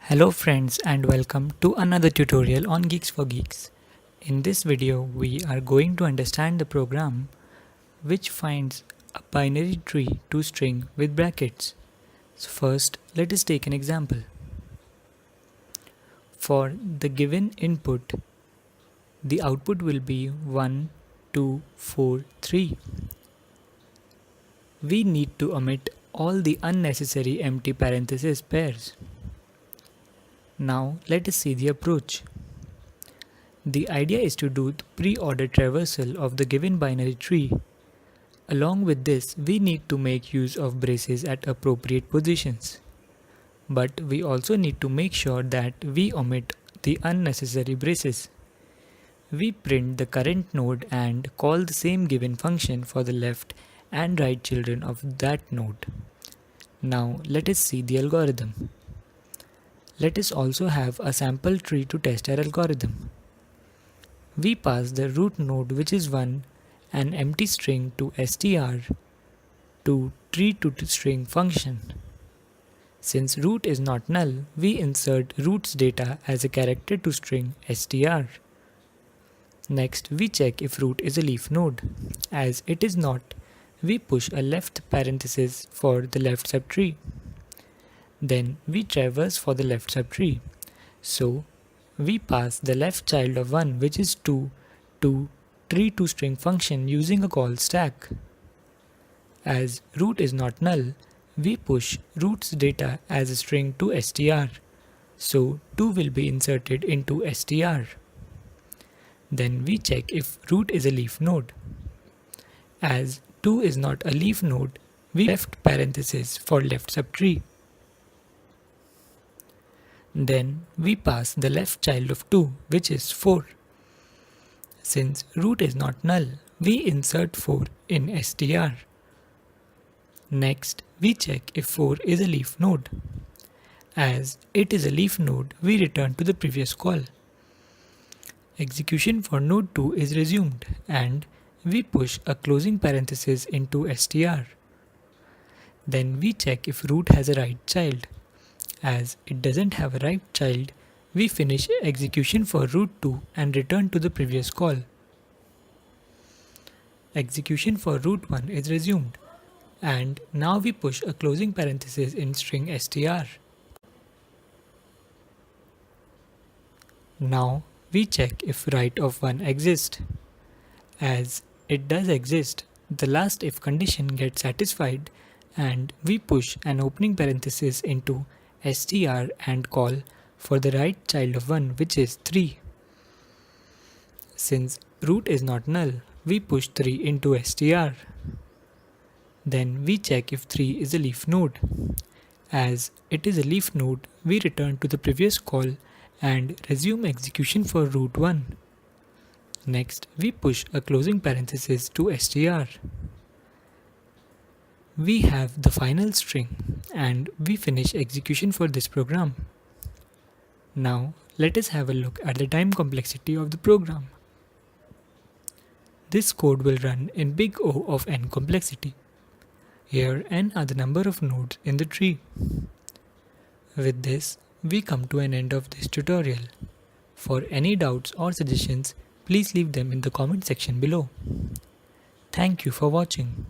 Hello friends and welcome to another tutorial on Geeks for Geeks. In this video we are going to understand the program which finds a binary tree to string with brackets. So first let us take an example. For the given input, the output will be 1, 2, 4, 3. We need to omit all the unnecessary empty parenthesis pairs. Now let us see the approach. The idea is to do the pre-order traversal of the given binary tree. Along with this, we need to make use of braces at appropriate positions. But we also need to make sure that we omit the unnecessary braces. We print the current node and call the same given function for the left and right children of that node. Now let us see the algorithm. Let us also have a sample tree to test our algorithm. We pass the root node, which is 1, an empty string to str to tree-to-string function. Since root is not null, we insert root's data as a character to string str. Next, we check if root is a leaf node. As it is not, we push a left parenthesis for the left subtree. Then we traverse for the left subtree. So we pass the left child of 1, which is 2, to tree-to-string function using a call stack. As root is not null, we push root's data as a string to str. So 2 will be inserted into str. Then we check if root is a leaf node. As 2 is not a leaf node, we left parenthesis for left subtree. Then we pass the left child of 2, which is 4. Since root is not null, we insert 4 in str. Next, we check if 4 is a leaf node. As it is a leaf node, we return to the previous call. Execution for node 2 is resumed and we push a closing parenthesis into str. Then we check if root has a right child. As it doesn't have a right child, we finish execution for root 2 and return to the previous call. Execution for root 1 is resumed, and now we push a closing parenthesis in string str. Now we check if right of 1 exists. As it does exist, the last if condition gets satisfied and we push an opening parenthesis into str and call for the right child of 1, which is 3. Since root is not null, we push 3 into str. Then we check if 3 is a leaf node. As it is a leaf node, we return to the previous call and resume execution for root 1. Next, we push a closing parenthesis to str. We have the final string and we finish execution for this program. Now let us have a look at the time complexity of the program. This code will run in big O of n complexity. Here n are the number of nodes in the tree. With this, we come to an end of this tutorial. For any doubts or suggestions, please leave them in the comment section below. Thank you for watching.